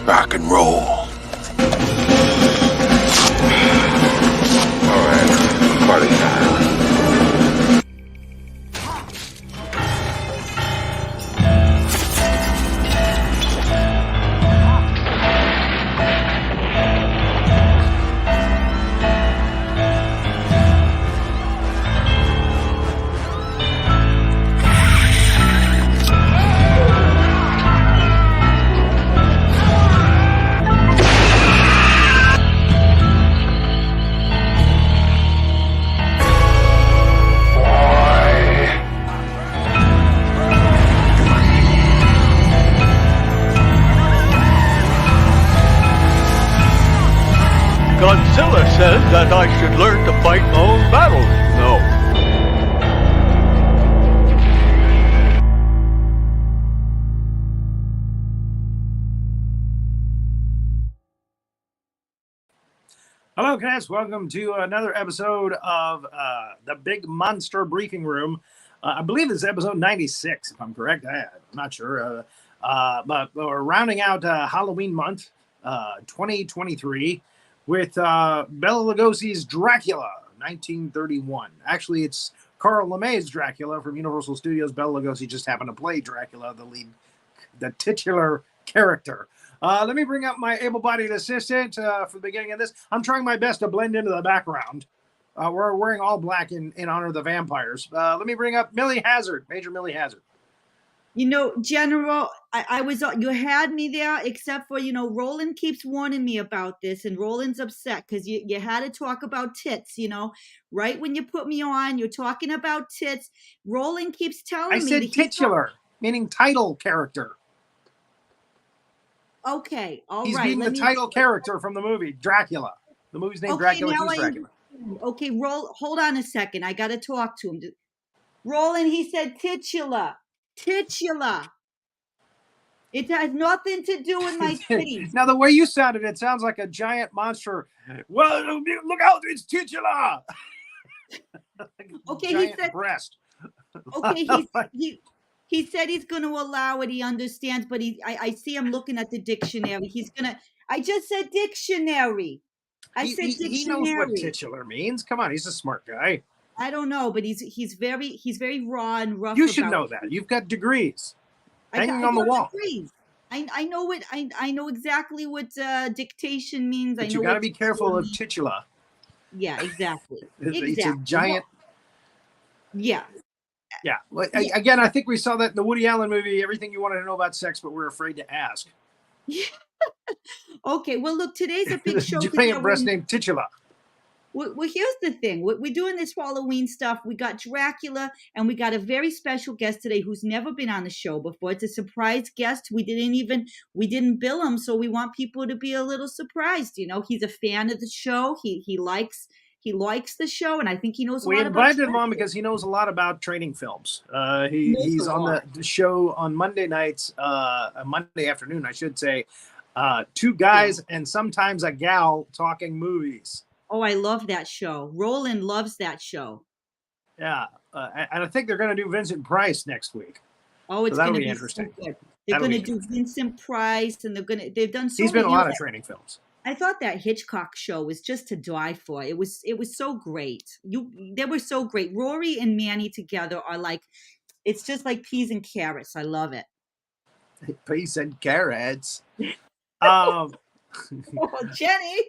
Rock and roll. All right, party time. Godzilla says that I should learn to fight my own battles. No. Hello, cats. Welcome to another episode of the Big Monster Briefing Room. I believe this is episode 96, if I'm correct. I'm not sure. But we're rounding out Halloween month, 2023. With Bela Lugosi's Dracula, 1931. Actually, it's Carl LeMay's Dracula from Universal Studios. Bela Lugosi just happened to play Dracula, the titular character. Let me bring up my able-bodied assistant for the beginning of this. I'm trying my best to blend into the background. We're wearing all black in honor of the vampires. Let me bring up Millie Hazzard, Major Millie Hazzard. You know, General, I was, you had me there, except for, Roland keeps warning me about this, and Roland's upset because you had to talk about tits, right when you put me on, you're talking about tits. Roland keeps telling me. I said titular, meaning title character. Okay, all right. He's being the title character from the movie, Dracula. The movie's named Dracula, he's Dracula. Okay, hold on a second. I got to talk to him. Roland, he said titular. Titular. It has nothing to do with my titties. Now, the way you sounded, it sounds like a giant monster. Well, look out, it's titular. Okay, giant he said breast. Okay, he said he's going to allow it. He understands, but I see him looking at the dictionary. I just said dictionary. Dictionary. He knows what titular means. Come on, he's a smart guy. I don't know, but he's very raw and rough. You should know that. You've got degrees hanging on the wall. Degrees. I know it. I know exactly what dictation means. But you got to be careful of titular. Yeah, exactly. It's a giant. Yeah. Yeah. Again, I think we saw that in the Woody Allen movie, Everything You Wanted to Know About Sex, but we're afraid to ask. Yeah. Okay. Well, look, today's a big show. Giant breast named titular. Well, here's the thing. We're doing this Halloween stuff. We got Dracula, and we got a very special guest today who's never been on the show before. It's a surprise guest. We didn't bill him, so we want people to be a little surprised. He's a fan of the show. He likes the show, and I think he knows a lot about. We invited him on because he knows a lot about training films. He's on the show on Monday nights, Monday afternoon, I should say. Two guys and sometimes a gal talking movies. Oh, I love that show. Roland loves that show. Yeah, and I think they're going to do Vincent Price next week. Oh, it's going to be interesting. So good. They're going to do Vincent Price, and they've done so. He's been in a lot of training films. I thought that Hitchcock show was just to die for. It was so great. They were so great. Rory and Manny together are like, it's just like peas and carrots. I love it. Peas and carrots. Oh, Jenny.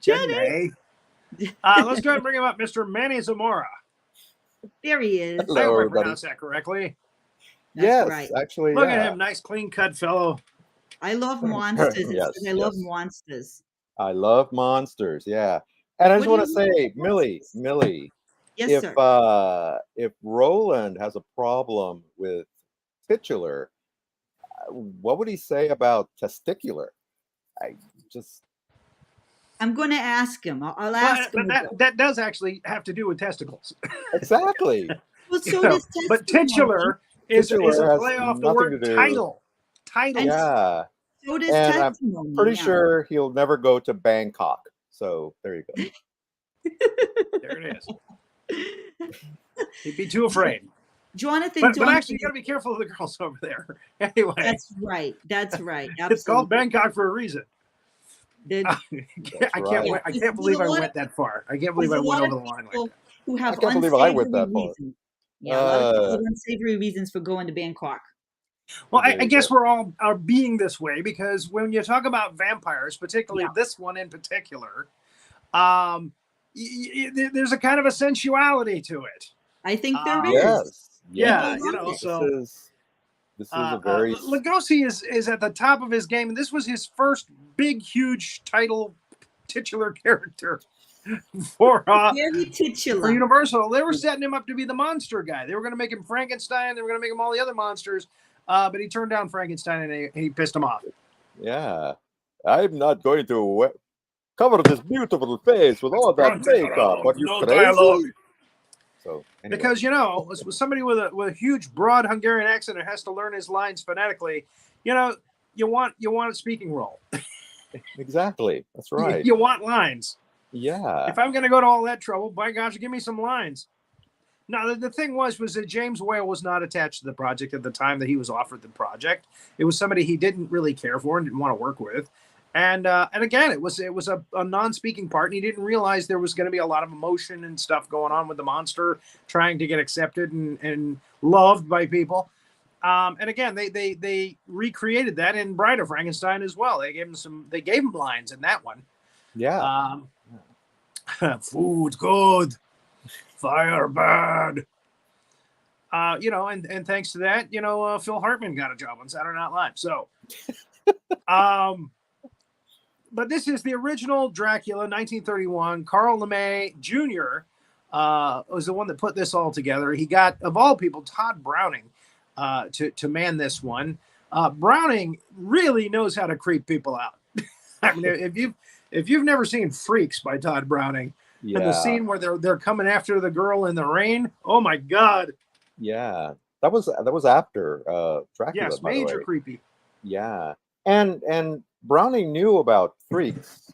Let's go ahead and bring him up, Mr. Manny Zamora. There he is. Hello, I hope I pronounced that correctly. Yes, right. Actually. Look at him, nice, clean-cut fellow. I love monsters. Yes, I love monsters. I love monsters. Yeah, and I just want to say, Millie. Yes, sir. If Roland has a problem with titular, what would he say about testicular? I'm going to ask him. I'll ask him. That does actually have to do with testicles. Exactly. Well, so does but titular is a play off the word title. Title. Yeah. So does and testimony. I'm pretty sure he'll never go to Bangkok. So there you go. There it is. He'd be too afraid. Jonathan. But actually, you got to be careful of the girls over there. Anyway, That's right. Absolutely. It's called Bangkok for a reason. I can't believe I went that far. I can't believe I went over the line like that. Who have I can't believe I went that far. reasons. Yeah, a lot of people have unsavory reasons for going to Bangkok. Well, I guess we're all are being this way because when you talk about vampires, particularly this one in particular, there's a kind of a sensuality to it. I think there is. Yes. Yeah, this is a very Lugosi is at the top of his game, and this was his first big, huge titular character for Universal. They were setting him up to be the monster guy. They were going to make him Frankenstein. They were going to make him all the other monsters, but he turned down Frankenstein and he pissed him off. Yeah, I'm not going to cover this beautiful face with all that makeup. But you crazy? So, anyway. Because with somebody with a huge broad Hungarian accent who has to learn his lines phonetically, you want a speaking role. Exactly, that's right. You want lines. Yeah. If I'm going to go to all that trouble, by gosh, give me some lines. Now the thing was that James Whale was not attached to the project at the time that he was offered the project. It was somebody he didn't really care for and didn't want to work with. And again, it was a non-speaking part, and he didn't realize there was going to be a lot of emotion and stuff going on with the monster trying to get accepted and loved by people. And again, they recreated that in Bride of Frankenstein as well. They gave him lines in that one. Yeah. Food good, fire bad. And thanks to that, Phil Hartman got a job on Saturday Night Live. So, but this is the original Dracula, 1931. Carl LeMay Jr. Was the one that put this all together. He got, of all people, Todd Browning to man this one. Browning really knows how to creep people out. I mean, if you've never seen Freaks by Todd Browning, and the scene where they're coming after the girl in the rain, oh my God! Yeah, that was after Dracula. Yes, major creepy. Yeah, and Browning knew about Freaks,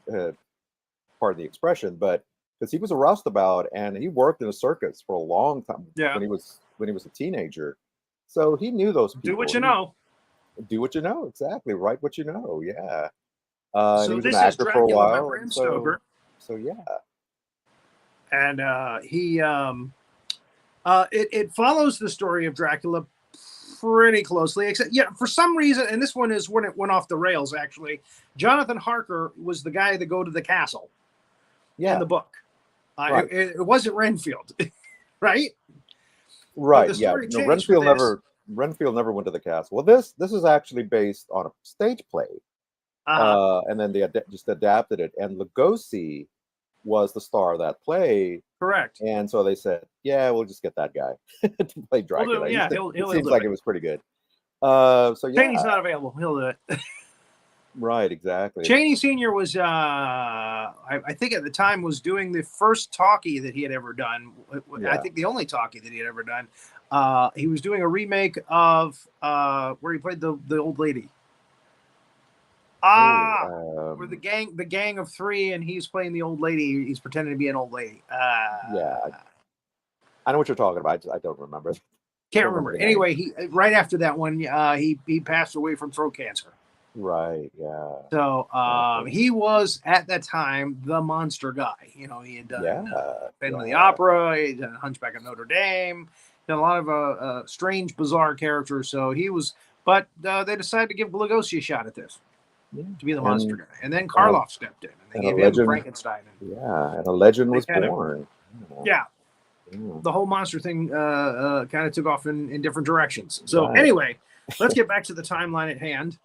pardon the expression, but because he was a roustabout and he worked in a circus for a long time when he was a teenager, so he knew those people. Do what you know. Do what you know, exactly. Write what you know. Yeah. So he was this an actor is Dracula for a while. by Bram Stoker. So yeah. And it follows the story of Dracula pretty closely, except for some reason, and this one is when it went off the rails. Actually, Jonathan Harker was the guy that go to the castle. In the book, right. it wasn't Renfield, right? Right. Yeah. No, Renfield never went to the castle. Well, this is actually based on a stage play, and then they just adapted it. And Lugosi was the star of that play. Correct. And so they said, "Yeah, we'll just get that guy to play Dracula." It seems like it was pretty good. So yeah, Chaney's not available. He'll do it. Right. Exactly. Chaney Sr. was, I think at the time, was doing the first talkie that he had ever done. I think the only talkie that he had ever done. He was doing a remake of where he played the old lady. Where the gang of three, and he's playing the old lady. He's pretending to be an old lady. Yeah, I know what you're talking about. I don't remember. Can't remember. Anyway, he right after that one, he passed away from throat cancer. Right. Yeah. So he was at that time the monster guy. He had done Phantom of the Opera. He had done Hunchback of Notre Dame. Done a lot of strange, bizarre characters. So he was, but they decided to give Lugosi a shot at this to be the monster guy. And then Karloff stepped in, and they gave him Frankenstein. And a legend was born. The whole monster thing kind of took off in different directions. So anyway, let's get back to the timeline at hand.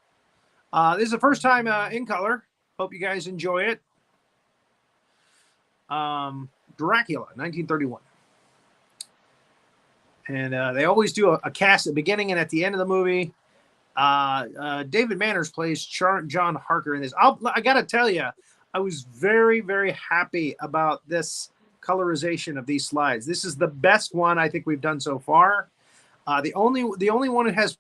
This is the first time in color. Hope you guys enjoy it. Dracula, 1931. And they always do a cast at the beginning and at the end of the movie. David Manners plays John Harker in this. I got to tell you, I was very, very happy about this colorization of these slides. This is the best one I think we've done so far. The only one that has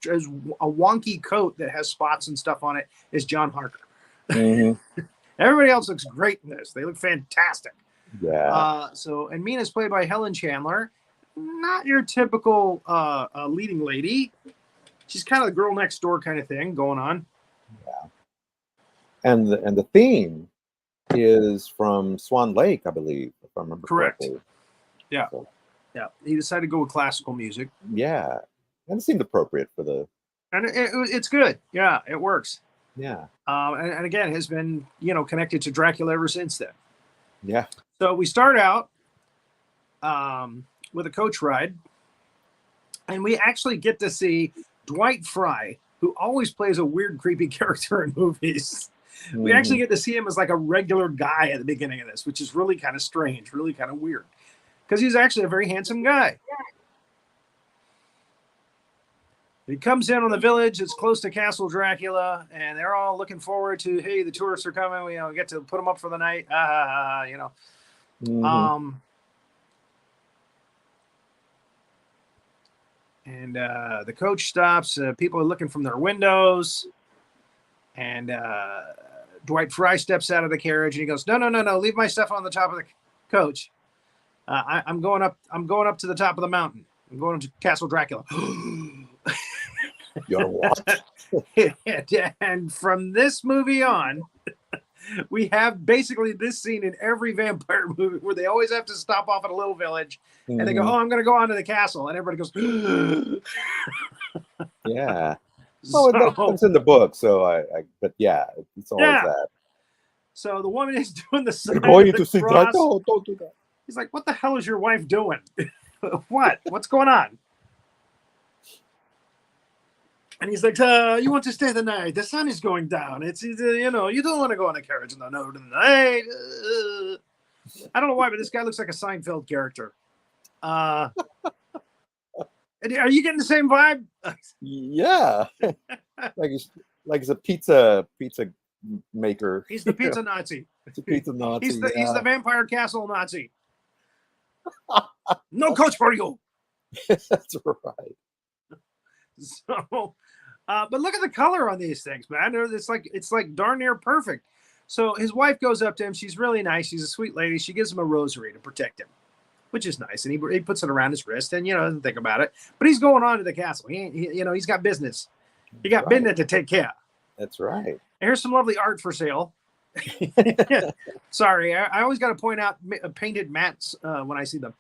a wonky coat that has spots and stuff on it is John Harker. Mm-hmm. Everybody else looks great in this. They look fantastic. Yeah. And Mina's played by Helen Chandler. not your typical leading lady. She's kind of the girl next door kind of thing going on. Yeah. And the theme is from Swan Lake, I believe, if I remember correctly. Yeah. So, yeah. He decided to go with classical music. Yeah. And it seemed appropriate for the... And it's good. Yeah, it works. Yeah. And again, has been, connected to Dracula ever since then. Yeah. So we start out with a coach ride. And we actually get to see Dwight Frye, who always plays a weird, creepy character in movies. Mm-hmm. We actually get to see him as like a regular guy at the beginning of this, which is really kind of strange, really kind of weird. Because he's actually a very handsome guy. He comes in on the village. It's close to Castle Dracula, and they're all looking forward to, hey, the tourists are coming. We get to put them up for the night. Mm-hmm. And the coach stops. People are looking from their windows, and Dwight Frye steps out of the carriage, and he goes, "No, leave my stuff on the top of the coach. I'm going up. I'm going up to the top of the mountain. I'm going to Castle Dracula." You're what? And from this movie on, we have basically this scene in every vampire movie where they always have to stop off at a little village, and they go, "Oh, I'm going to go on to the castle," and everybody goes, "Yeah." Oh, that's in the book, so but yeah, it's always that. So the woman is doing the sign. Going to see Dracula? Oh, don't do that. He's like, "What the hell is your wife doing? What's going on?" And he's like, "You want to stay the night? The sun is going down. It's you don't want to go on a carriage in the night." I don't know why, but this guy looks like a Seinfeld character. Are you getting the same vibe? Yeah, like he's a pizza maker. He's the pizza Nazi. He's a pizza Nazi. He's the vampire castle Nazi. No coach for you. That's right. So, but look at the color on these things, man. It's like darn near perfect. So his wife goes up to him. She's really nice. She's a sweet lady. She gives him a rosary to protect him, which is nice. And he puts it around his wrist and, doesn't think about it. But he's going on to the castle. He's got business. He got business to take care of. That's right. And here's some lovely art for sale. Sorry, I always got to point out painted mats when I see them.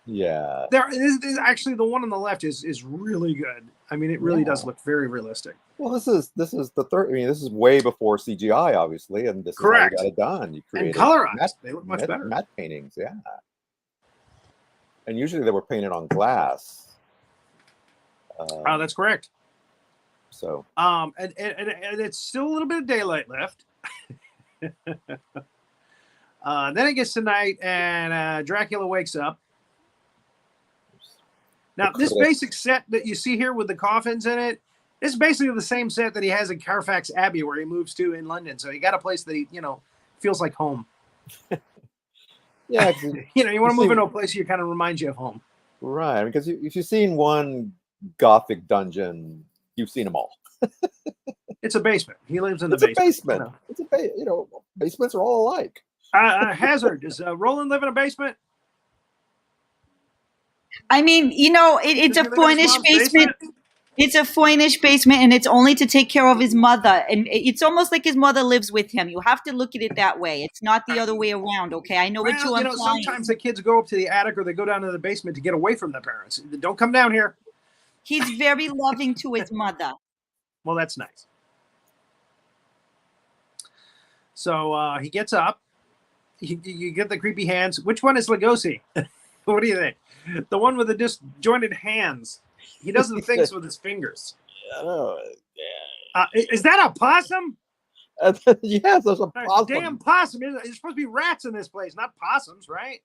Yeah. This is actually the one on the left is really good. I mean, it really does look very realistic. Well, this is the third. I mean, this is way before CGI, obviously, and this correct. Is how you got it done. You created and colorized. They look much better. Matte paintings, yeah. And usually they were painted on glass. That's correct. So. And it's still a little bit of daylight left. Then it gets to night, and Dracula wakes up. Now, this basic set that you see here with the coffins in it, this is basically the same set that he has in Carfax Abbey where he moves to in London. So he got a place that he, feels like home. Yeah. You want to move into a place that kind of reminds you of home. Right. Because if you've seen one Gothic dungeon, you've seen them all. It's a basement. He lives in the basement. It's a basement. Basements are all alike. Hazzard, does Roland live in a basement? I mean, it's a Foynish basement. It's a Foynish basement, and it's only to take care of his mother. And it's almost like his mother lives with him. You have to look at it that way. It's not the other way around, okay? I know what you're implying. Sometimes the kids go up to the attic or they go down to the basement to get away from their parents. Don't come down here. He's very loving to his mother. Well, that's nice. So he gets up. You get the creepy hands. Which one is Lugosi? What do you think? The one with the disjointed hands. He does the things with his fingers. Oh, yeah. Is that a possum? Yes, there's a possum. Damn possum. There's supposed to be rats in this place, not possums, right?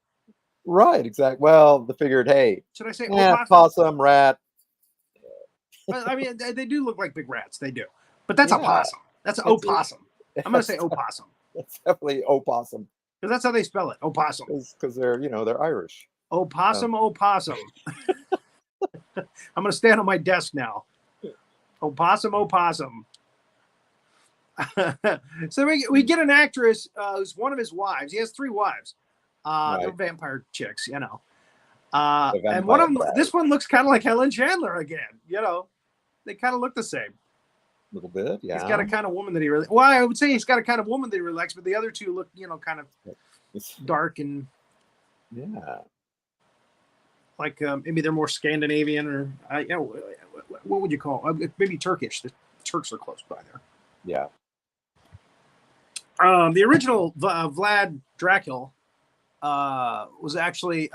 Right, exactly. Well, they figured, hey. Should I say possum, rat. I mean, they do look like big rats. They do. But that's a possum. That's an opossum. I'm going to say opossum. That's definitely opossum. Because that's how they spell it. Opossum. Because they're Irish. Opossum, opossum. I'm going to stand on my desk now. Opossum, opossum. So we get an actress who's one of his wives. He has 3 wives. They're vampire chicks, And one of them, this one looks kind of like Helen Chandler again. You know, they kind of look the same. A little bit, yeah. He's got a kind of woman that he really. Well, I would say he's got a kind of woman that he really likes, but the other two look, you know, kind of dark and yeah, like maybe they're more Scandinavian or you know, what would you call maybe Turkish? The Turks are close by there. Yeah. The original Vlad Dracula was actually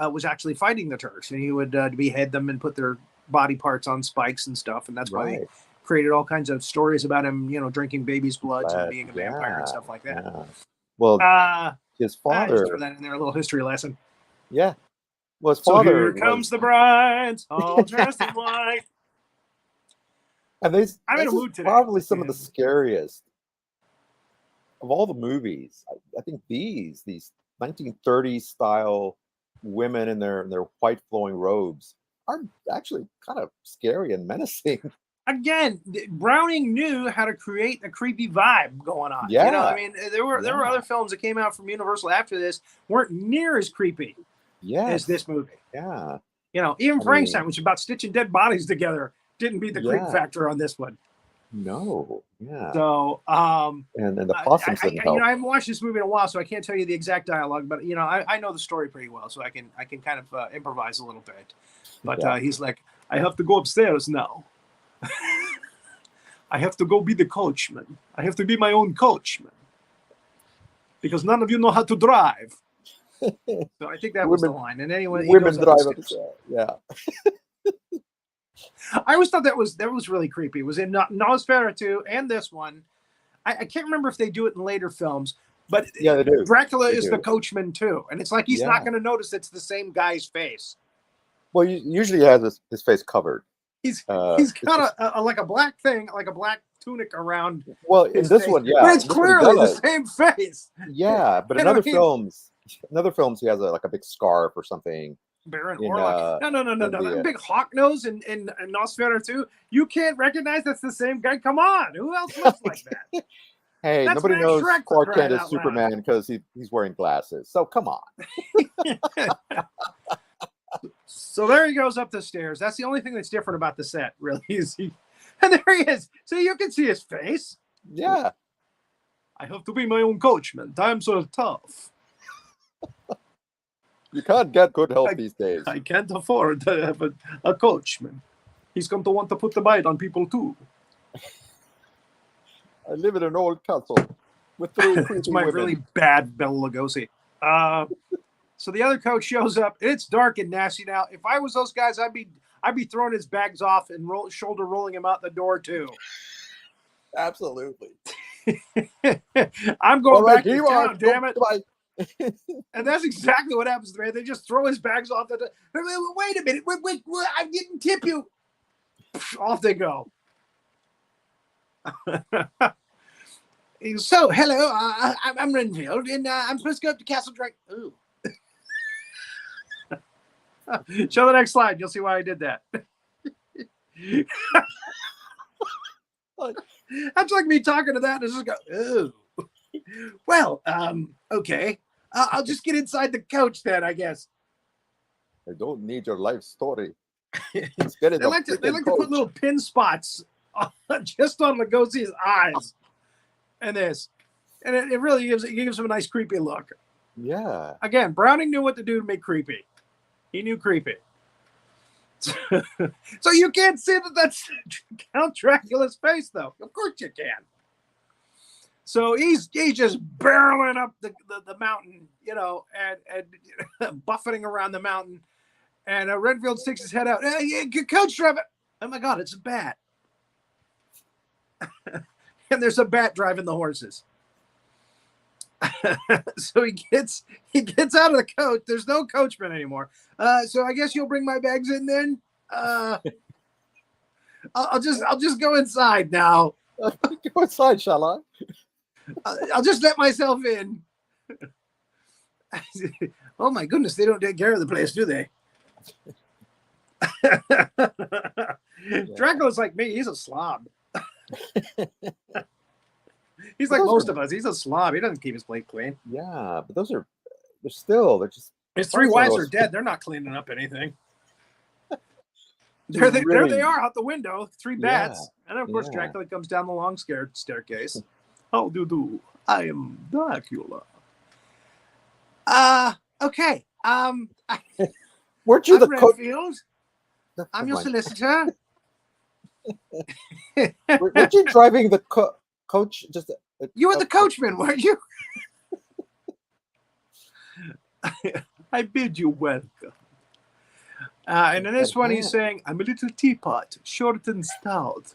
fighting the Turks, and he would behead them and put their body parts on spikes and stuff, and that's why they created all kinds of stories about him, you know, drinking babies' bloods and being a vampire and stuff like that. Yeah. Well, his father. Just throw that in there, a little history lesson. Yeah. Well, his so father. Here comes the brides, all dressed in white. And this I'm in a mood today. Probably some of the scariest of all the movies. I think these 1930s style women in their white flowing robes are actually kind of scary and menacing. Again, Browning knew how to create a creepy vibe going on. Yeah. You know, I mean, there were other films that came out from Universal after this weren't near as creepy as this movie. Yeah. You know, even Frankenstein, which is about stitching dead bodies together, didn't beat the creep factor on this one. No. Yeah. So, and the possums didn't help. You know, I haven't watched this movie in a while, so I can't tell you the exact dialogue, but you know, I know the story pretty well, so I can kind of improvise a little bit. But he's like, I have to go upstairs now. I have to go be the coachman. I have to be my own coachman because none of you know how to drive. So I think that was the line. And anyway, women drive upstairs. Yeah. I always thought that was really creepy. It was in Nosferatu and this one. I can't remember if they do it in later films, but yeah, they do. Dracula is the coachman too, and it's like he's not going to notice it's the same guy's face. Well, usually he has his face covered. He's got like a black thing, like a black tunic around. Well, in this one, yeah, but it's clearly the same face. Yeah, but in other films, he has like a big scarf or something. Baron Orlok. No. Big hawk nose and Nosferatu. You can't recognize that's the same guy. Come on, who else looks like that? Hey, that's nobody knows Clark Kent is Superman because he's wearing glasses. So come on. So there he goes up the stairs. That's the only thing that's different about the set, really. And there he is. So you can see his face. Yeah. I have to be my own coachman. Times are tough. You can't get good help these days. I can't afford to have a coachman. He's going to want to put the bite on people too. I live in an old castle with 3 It's my women. really bad Bela Lugosi. So the other coach shows up. It's dark and nasty now. If I was those guys, I'd be throwing his bags off and shoulder rolling him out the door too. Absolutely. I'm going back to town, damn it. And that's exactly what happens to me. They just throw his bags off the door. Wait a minute. Wait, I didn't tip you. Off they go. So, hello, I'm Renfield, and I'm supposed to go up to Castle Drake. Ooh. Show the next slide. You'll see why I did that. That's like me talking to that and just go, ooh. Well, okay. I'll just get inside the coach then, I guess. I don't need your life story. They like to put little pin spots just on Lugosi's eyes. And this. And it really gives him a nice creepy look. Yeah. Again, Browning knew what to do to make creepy. He knew creepy. So you can't see that that's Count Dracula's face, though. Of course you can. So he's just barreling up the mountain, you know, and buffeting around the mountain. And Renfield sticks his head out. Hey, Coach Trevor. Oh, my God, it's a bat. And there's a bat driving the horses. So he gets out of the coach. There's no coachman anymore. So I guess you'll bring my bags in then. I'll just go inside now. Go inside, shall I? I'll just let myself in. Oh my goodness, they don't take care of the place, do they? Dracula's like me. He's a slob. He's like most of us. He's a slob. He doesn't keep his plate clean. Yeah, but they're just His three wives are dead. They're not cleaning up anything. There they are out the window, three bats. And then, of course, Dracula comes down the long staircase. How do you do? I am Dracula. Okay. Weren't you the Redfield. I'm your solicitor. Weren't you driving the coach? You were the coachman, weren't you? I bid you welcome. And in this one, he's saying, I'm a little teapot, short and stout.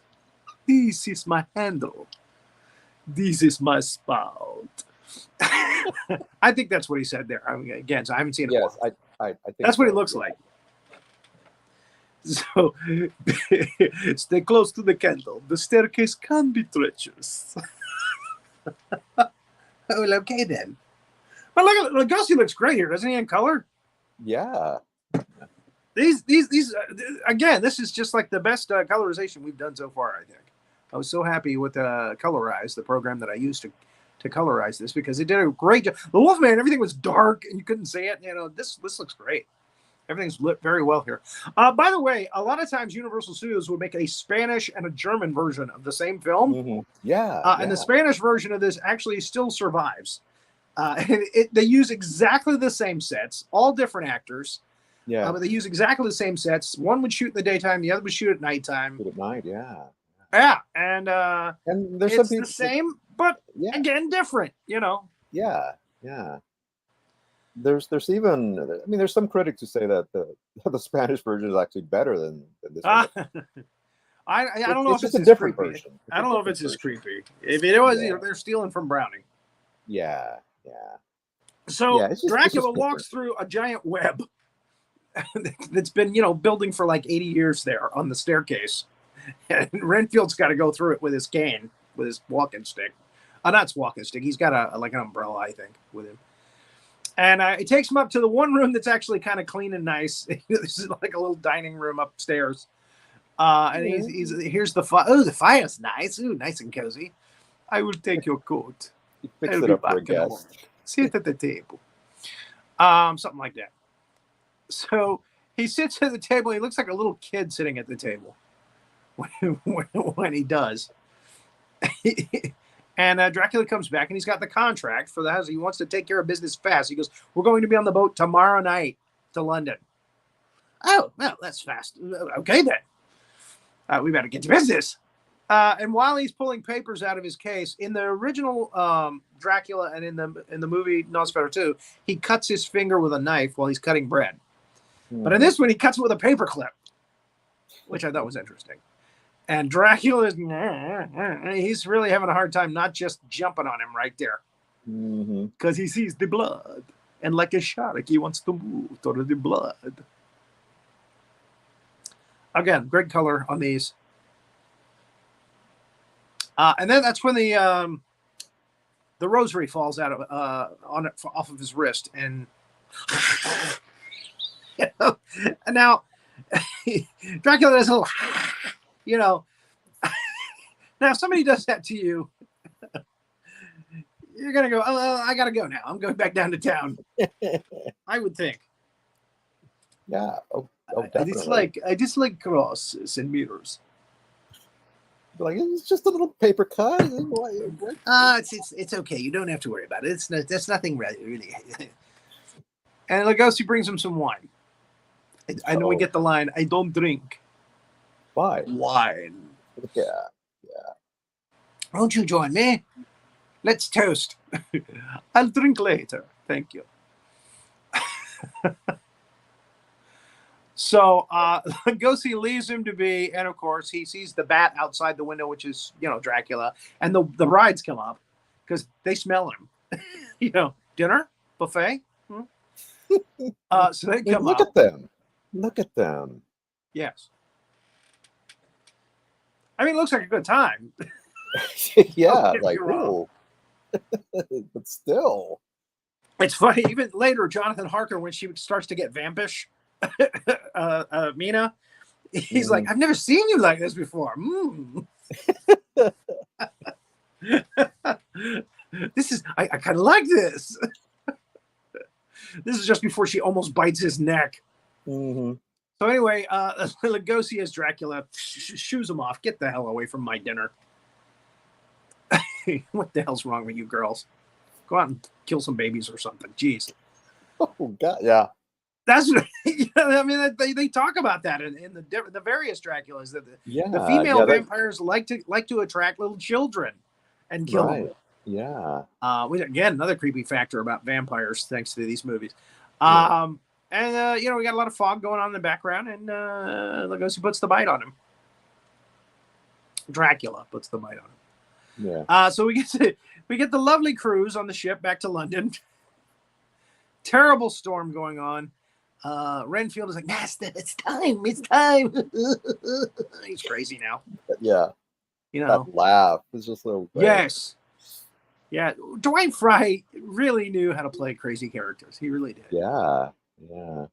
This is my handle. This is my spout. I think that's what he said there. I mean, again, so I haven't seen it. Yes, I think that's what it looks like. So, stay close to the candle. The staircase can be treacherous. Well, okay then. But look at Lugosi looks great here, doesn't he? In color. Yeah. These again, this is just like the best colorization we've done so far. I think I was so happy with Colorized, the program that I used to colorize this, because it did a great job. The Wolfman, everything was dark and you couldn't see it. You know, this looks great. Everything's lit very well here. By the way, a lot of times Universal Studios would make a Spanish and a German version of the same film. Mm-hmm. Yeah. And the Spanish version of this actually still survives. And they use exactly the same sets, all different actors. Yeah. But they use exactly the same sets. One would shoot in the daytime, the other would shoot at nighttime. Shoot at night, yeah. Yeah, and there's it's the same, but again, different, you know. Yeah, yeah. There's even, I mean, there's some critics who say that the Spanish version is actually better than this one. I don't know if it's a different creepy. version. I don't know if it's as creepy. If it was, they're stealing from Browning. Yeah, yeah. So Dracula walks through a giant web that's been, building for like 80 years there on the staircase. And Renfield's got to go through it with his cane, with his walking stick. Not his walking stick. He's got like an umbrella, I think, with him. And it takes him up to the one room that's actually kind of clean and nice. This is like a little dining room upstairs. And here's the fire. Oh, the fire's nice. Ooh, nice and cozy. I will take your coat. He picks it up for a guest. Sit at the table. Something like that. So he sits at the table. He looks like a little kid sitting at the table when he does. And Dracula comes back, and he's got the contract for the house. He wants to take care of business fast. He goes, we're going to be on the boat tomorrow night to London. Oh, well, that's fast. Okay, then. We better get to business. And while he's pulling papers out of his case, in the original Dracula and in the movie Nosferatu, he cuts his finger with a knife while he's cutting bread. But in this one, he cuts it with a paper clip, which I thought was interesting. And Dracula he's really having a hard time not just jumping on him right there. Because he sees the blood. And like a shark, he wants to move toward the blood. Again, great color on these. And then that's when the rosary falls out of off of his wrist. And and now Dracula does a little, now if somebody does that to you, you're gonna go, oh, I gotta go now. I'm going back down to town. I would think. Yeah. Oh, definitely. I dislike crosses and mirrors. Like, it's just a little paper cut. It's okay. You don't have to worry about it. That's nothing really. And Lugosi brings him some wine. I know we get the line, I don't drink. Wine. Yeah. Won't you join me? Let's toast. I'll drink later. Thank you. So Lugosi leaves him to be, and of course he sees the bat outside the window, which is, Dracula, and the brides come up because they smell him. Dinner, buffet. So they come up. Look at them. Yes. I mean, it looks like a good time. Yeah, like, oh. But still. It's funny, even later, Jonathan Harker, when she starts to get vampish, Mina, he's like, I've never seen you like this before. This is, I kind of like this. This is just before she almost bites his neck. Mm-hmm. So anyway, Lugosi as Dracula shoos him off. Get the hell away from my dinner. What the hell's wrong with you girls? Go out and kill some babies or something. Jeez. Oh God, yeah. That's I mean they talk about that in the various Draculas that the female vampires like to attract little children and kill them. Yeah. Again, another creepy factor about vampires thanks to these movies. And we got a lot of fog going on in the background, and Lugosi puts the bite on him. Dracula puts the bite on him. Yeah. So we get the lovely cruise on the ship back to London. Terrible storm going on. Renfield is like, Master, it's time. He's crazy now. Yeah. That laugh is just so great. Yes. Yeah. Dwight Frye really knew how to play crazy characters. He really did. Yeah. Yeah.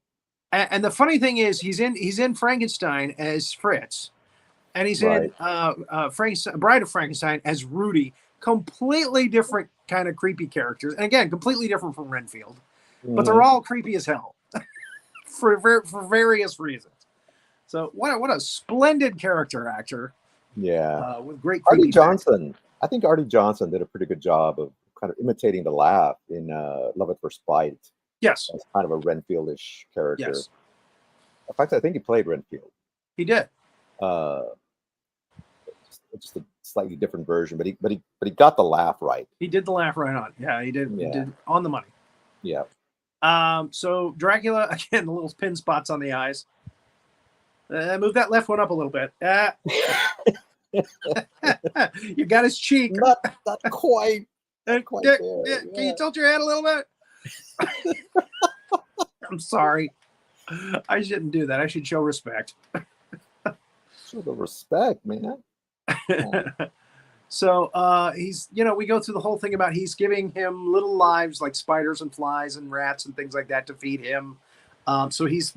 And the funny thing is, he's in Frankenstein as Fritz, and he's in Bride of Frankenstein as Rudy. Completely different kind of creepy characters, and again, completely different from Renfield. But they're all creepy as hell for various reasons. So what a splendid character actor. Yeah. With great Artie Johnson. I think Artie Johnson did a pretty good job of kind of imitating the laugh in Love at First Bite. Yes. As kind of a Renfield-ish character. Yes. In fact, I think he played Renfield. He did. Just a slightly different version, but he got the laugh right. He did the laugh right on. Yeah, he did. Yeah. He did on the money. Yeah. So Dracula, again, the little pin spots on the eyes. Move that left one up a little bit. You got his cheek. Not quite. Not quite there. Can you tilt your head a little bit? I'm sorry. I shouldn't do that. I should show respect. Show the respect, man. So he's, we go through the whole thing about he's giving him little lives like spiders and flies and rats and things like that to feed him. So he's,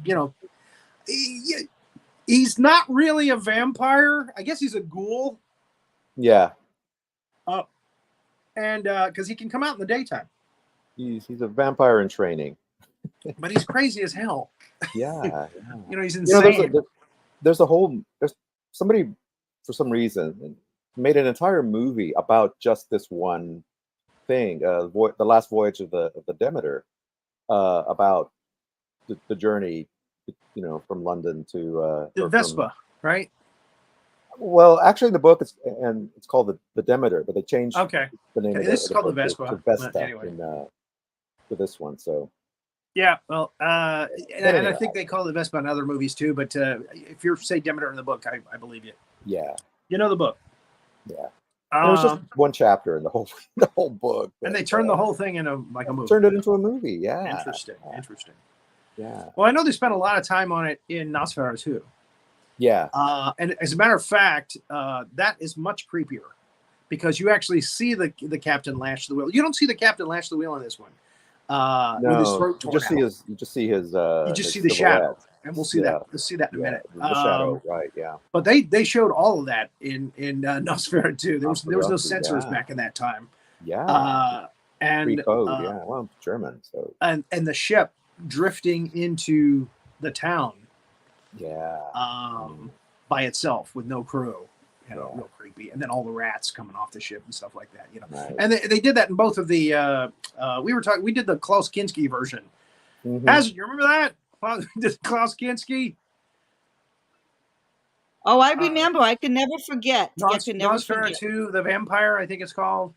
he's not really a vampire. I guess he's a ghoul. Yeah. And because he can come out in the daytime. He's a vampire in training. But he's crazy as hell. Yeah. He's insane. There's somebody for some reason made an entire movie about just this one thing, the last voyage of the Demeter, about the journey, from London to the Vespa, right? Well, actually, the book is called the Demeter, but they changed the name of this is called the Vespa. To Vesta anyway. For this one, so. Yeah, well, and I think they call it the Vespa in other movies too. But if you say Demeter in the book, I believe you. Yeah. You know the book. Yeah. It was just one chapter in the whole book. But, and they turned the whole thing into like a movie. Turned it into a movie. Yeah. Interesting. Yeah. Well, I know they spent a lot of time on it in Nosferatu too. Yeah. And as a matter of fact, that is much creepier because you actually see the captain lash the wheel. You don't see the captain lash the wheel in this one. With his throat torn out. You just see the shadow, and we'll see that. We'll see that in a minute. The shadow, right? Yeah. But they showed all of that in Nosferatu too. There was no censors back in that time. Yeah. And code, well, German, so and the ship drifting into the town. Yeah. By itself with no crew. Real creepy. And then all the rats coming off the ship and stuff like that, Right. And they did that in both of the we did the Klaus Kinski version. Mm-hmm. Hazzard, you remember that? Klaus Kinski? Oh, I remember. I can never forget. Nosferatu, the Vampire, I think it's called.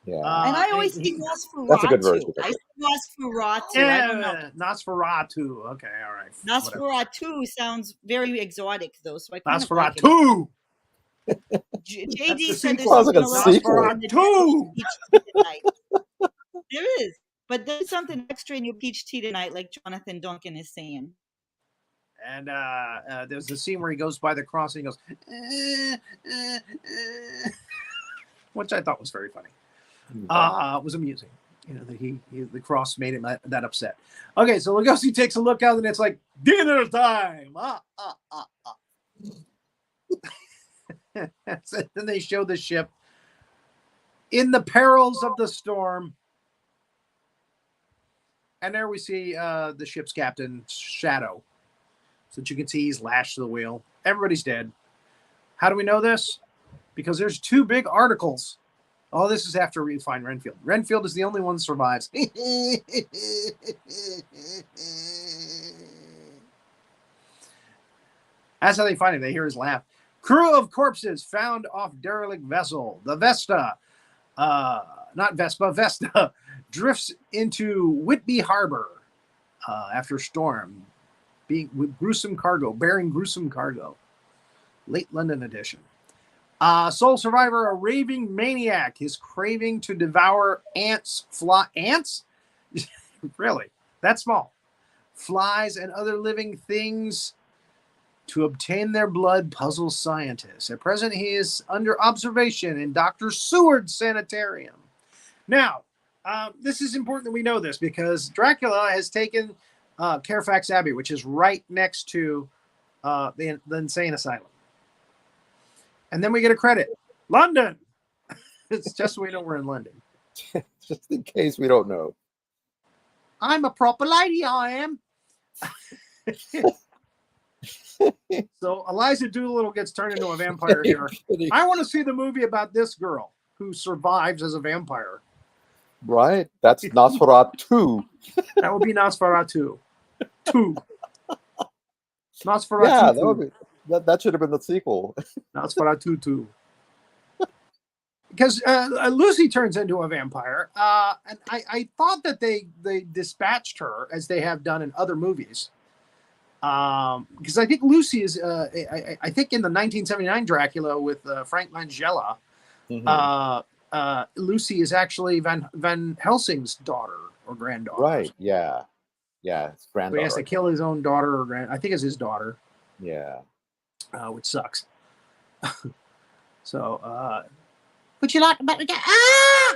Yeah. And I always see Nosferatu. That's a good version. I see Nosferatu. Yeah, I don't know. Nosferatu. Okay, all right. Nosferatu sounds very exotic, though. So I kind Nosferatu. Of like JD said sounds like a sequel. There is, but there's something extra in your peach tea tonight, like Jonathan Duncan is saying. And there's a scene where he goes by the cross and he goes, which I thought was very funny. It was amusing, that the cross made him that upset. Okay, so Lugosi takes a look out and it's like dinner time. Then they show the ship in the perils of the storm. And there we see the ship's captain's shadow. So that you can see he's lashed to the wheel. Everybody's dead. How do we know this? Because there's 2 big articles. Oh, this is after we find Renfield. Renfield is the only one that survives. That's how they find him. They hear his laugh. Crew of corpses found off derelict vessel. The Vesta, not Vespa, Vesta, drifts into Whitby Harbor after storm, with gruesome cargo, bearing gruesome cargo. Late London edition. Sole survivor, a raving maniac. His craving to devour ants. Really? That small? Flies and other living things to obtain their blood puzzles scientists. At present, he is under observation in Dr. Seward's sanitarium. Now, this is important that we know this because Dracula has taken Fairfax Abbey, which is right next to the insane asylum. And then we get a credit. London. It's just so we know we're in London. Just in case we don't know. I'm a proper lady, I am. So Eliza Doolittle gets turned into a vampire here. I want to see the movie about this girl who survives as a vampire. Right? That's Nosferatu. That would be Nosferatu. 2. Nosferatu. Yeah, that should have been the sequel. Nosferatu 2. Because Lucy turns into a vampire, and I thought that they dispatched her as they have done in other movies. Because I think Lucy is, I think in the 1979 Dracula with Frank Langella, Lucy is actually Van Helsing's daughter or granddaughter. Right? Yeah, it's granddaughter. So he has to kill his own daughter or I think it's his daughter. Yeah. Which sucks. So, would you like to buy? Ah!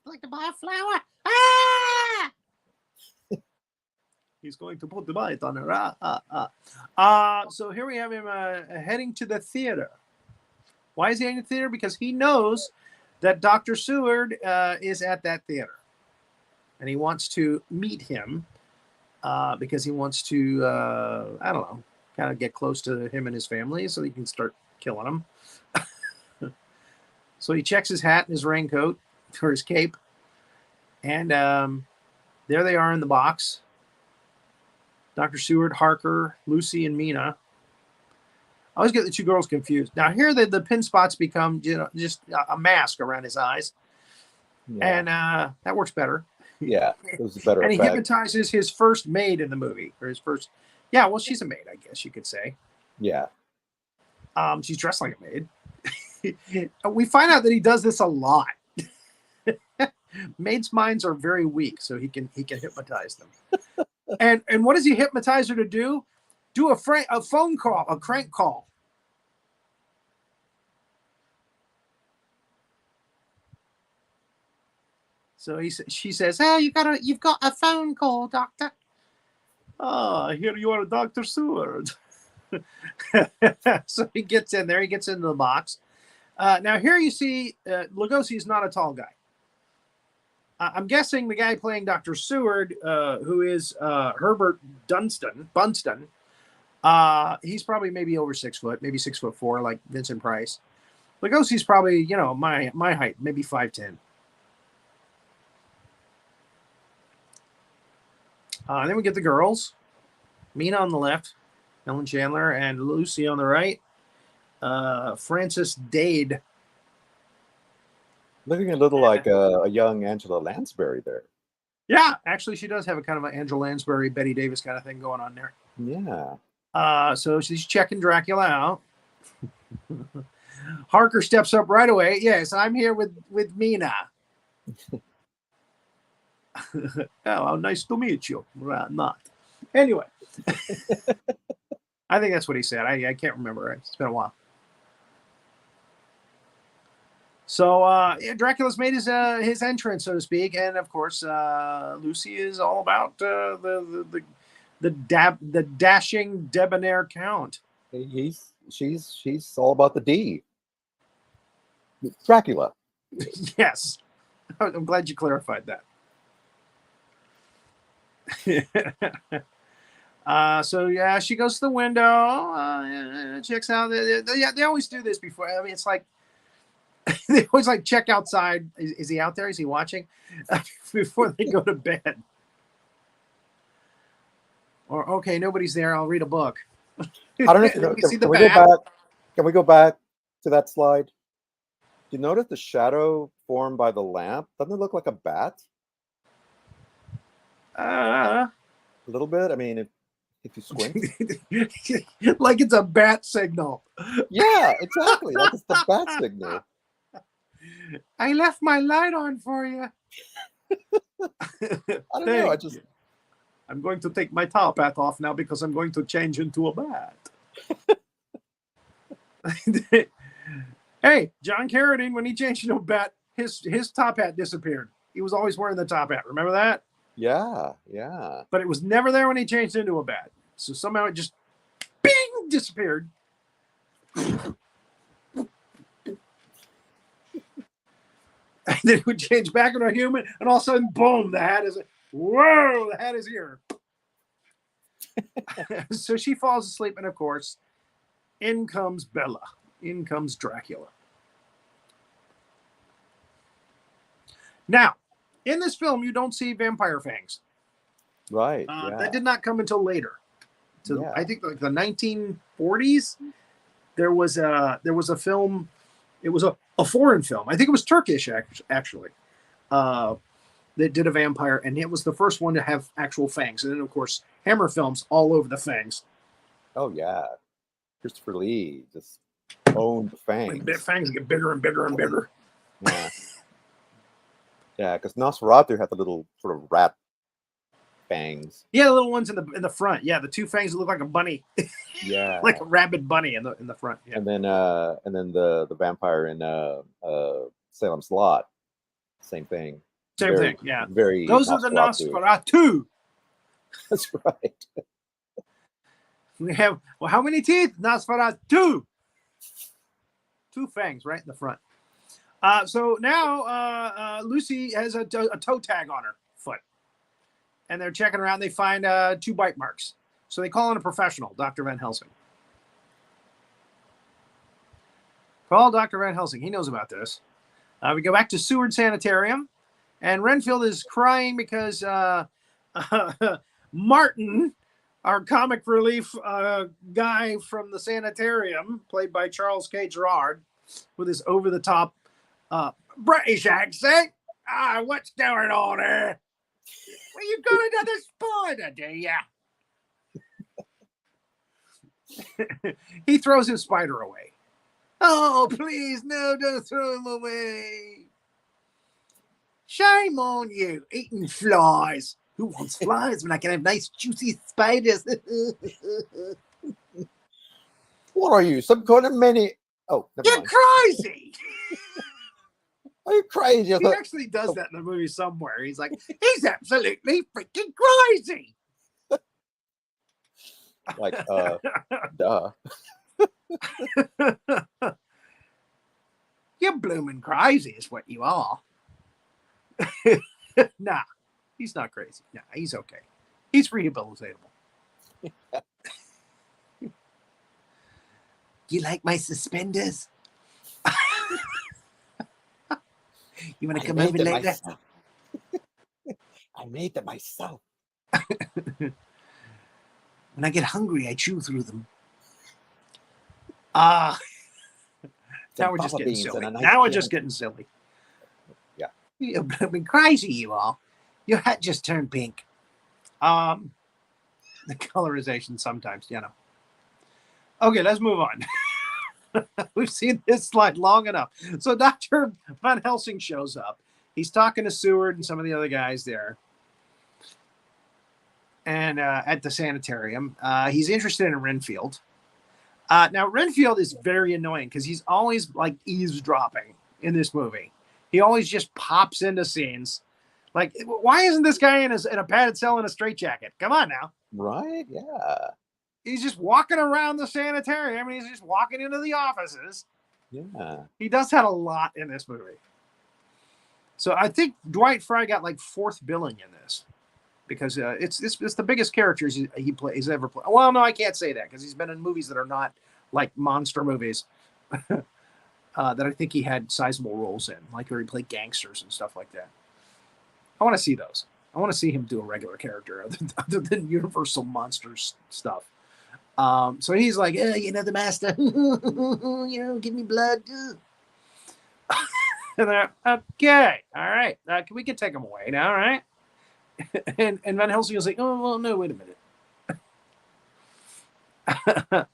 Like to buy a flower? Ah! He's going to put the bite on her. So here we have him heading to the theater. Why is he heading to the theater? Because he knows that Dr. Seward is at that theater. And he wants to meet him because he wants to, I don't know, kind of get close to him and his family so he can start killing them. So he checks his hat and his raincoat or his cape. And there they are in the box. Dr. Seward, Harker, Lucy, and Mina. I always get the 2 girls confused. Now here the pin spots become just a mask around his eyes. Yeah. And that works better. Yeah, it was better. And he hypnotizes his first maid in the movie. Or his first... Yeah, well, she's a maid, I guess you could say. Yeah. She's dressed like a maid. We find out that he does this a lot. Maids' minds are very weak, so he can hypnotize them. And what does he hypnotize her to do? Do a phone call, a crank call. So she says, "Hey, you've got a phone call, doctor." "Oh, here you are, Dr. Seward." So he gets in there. He gets into the box. Now here you see Lugosi is not a tall guy. I'm guessing the guy playing Dr. Seward, who is Herbert Bunston, he's probably maybe over 6 foot, maybe 6'4", like Vincent Price. Lugosi's probably, my height, maybe 5'10". Then we get the girls. Mina on the left, Ellen Chandler, and Lucy on the right. Frances Dade. Looking a little like a young Angela Lansbury there. Yeah, actually, she does have a kind of an Angela Lansbury, Betty Davis kind of thing going on there. Yeah. So she's checking Dracula out. Harker steps up right away. "Yes, I'm here with Mina." "Oh, nice to meet you." Not. Anyway. I think that's what he said. I can't remember. It's been a while. So Dracula's made his entrance, so to speak, and of course Lucy is all about the dashing debonair count. She's all about the D. Dracula. Yes, I'm glad you clarified that. So yeah, she goes to the window, checks out. They always do this before. I mean, it's like they always like check outside. Is he out there? Is he watching? Before they go to bed. Or okay, nobody's there. I'll read a book. I don't know. Can we go back? Can we go back to that slide? You notice the shadow formed by the lamp? Doesn't it look like a bat? A little bit. I mean, if you squint, like it's a bat signal. Yeah, exactly. Like it's the bat signal. I left my light on for you. I don't know. I'm going to take my top hat off now because I'm going to change into a bat. Hey, John Carradine, when he changed into a bat, his top hat disappeared. He was always wearing the top hat. Remember that? Yeah. But it was never there when he changed into a bat. So somehow it just bing disappeared. And then it would change back into a human, and all of a sudden, boom, the hat is here. So she falls asleep, and of course, in comes Bela. In comes Dracula. Now, in this film, you don't see vampire fangs. Right. That did not come until later. So I think like the 1940s, there was a film. It was a foreign film. I think it was Turkish actually. That did a vampire, and it was the first one to have actual fangs. And then, of course, Hammer films all over the fangs. Oh yeah, Christopher Lee just owned the fangs. The fangs get bigger and bigger and bigger. Yeah. Yeah, because Nosferatu had the little sort of rat fangs. Yeah, the little ones in the front. Yeah, the two fangs that look like a bunny. Yeah, like a rabid bunny in the front. Yeah. And then the vampire in Salem's Lot, same thing. Same thing. Yeah. Very. Those are the Nosferatu. That's right. We have how many teeth? Nosferatu. Two fangs right in the front. So now Lucy has a toe tag on her foot, and they're checking around. They find 2 bite marks. So they call in a professional, Dr. Van Helsing. Call Dr. Van Helsing. He knows about this. We go back to Seward Sanitarium, and Renfield is crying because Martin, our comic relief guy from the sanitarium, played by Charles K. Gerard, with his over-the-top British accent. What's going on here? Well, you got another spider, do ya? He throws his spider away. Oh, please, no, don't throw him away. Shame on you, eating flies. Who wants flies when I can have nice, juicy spiders? What are you, some kind of many? Oh, you're crazy. Are you crazy? He actually does that in the movie somewhere. He's like, he's absolutely freaking crazy. Like, duh. You're blooming crazy is what you are. Nah, he's not crazy. Nah, he's okay. He's rehabilitatable. You like my suspenders? You want to come over later? I made them myself. When I get hungry, I chew through them. Now we're just getting silly. Now we're just getting silly. Yeah. You're blooming crazy, you are. Your hat just turned pink. The colorization sometimes, you know. Okay, let's move on. We've seen this slide long enough. So Dr. Van Helsing shows up. He's talking to Seward and some of the other guys there. And at the sanitarium, he's interested in Renfield. Now, Renfield is very annoying because he's always like eavesdropping in this movie. He always just pops into scenes. Like, why isn't this guy in a padded cell in a straitjacket? Come on now. Right? Yeah. He's just walking around the sanitarium, and he's just walking into the offices. Yeah. He does that a lot in this movie. So I think Dwight Frye got like 4th billing in this. because it's the biggest characters he's ever played. Well, no, I can't say that because he's been in movies that are not like monster movies that I think he had sizable roles in, like where he played gangsters and stuff like that. I want to see those. I want to see him do a regular character other than Universal Monsters stuff. So he's like, the master, give me blood. And they're, okay, all right, we can take him away now, all right? and Van Helsing was like, oh, well, no, wait a minute. The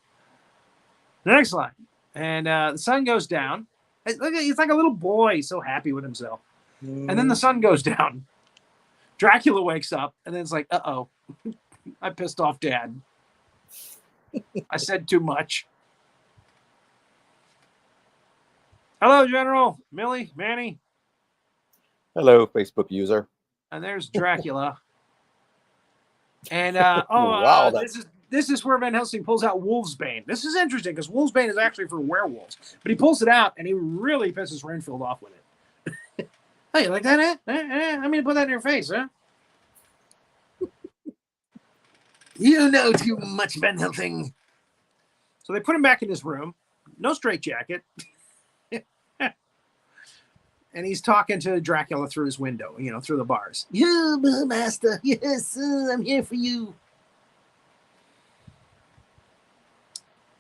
next line, and the sun goes down. Look, he's like a little boy, so happy with himself. And then the sun goes down. Dracula wakes up, and then it's like, uh-oh, I pissed off Dad. I said too much. Hello, General. Millie, Manny. Hello, Facebook user. And there's Dracula. And wow, this is where Van Helsing pulls out Wolfsbane. This is interesting because Wolfsbane is actually for werewolves, but he pulls it out and he really pisses Renfield off with it. Oh, you like that? I mean, put that in your face, huh? You know too much, Van Helsing. So they put him back in his room. No straitjacket. And he's talking to Dracula through his window, through the bars. Yeah, master. Yes, I'm here for you.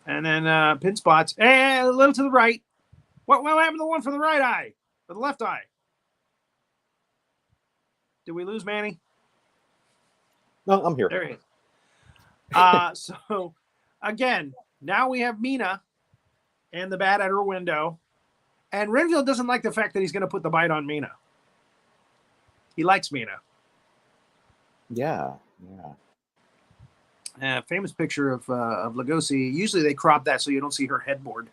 And then pin spots. And a little to the right. What happened to the one for the right eye? For the left eye? Did we lose Manny? No, I'm here. There he is. So, again, now we have Mina and the bat at her window. And Renfield doesn't like the fact that he's going to put the bite on Mina. He likes Mina. Yeah. Famous picture of Lugosi. Usually they crop that so you don't see her headboard.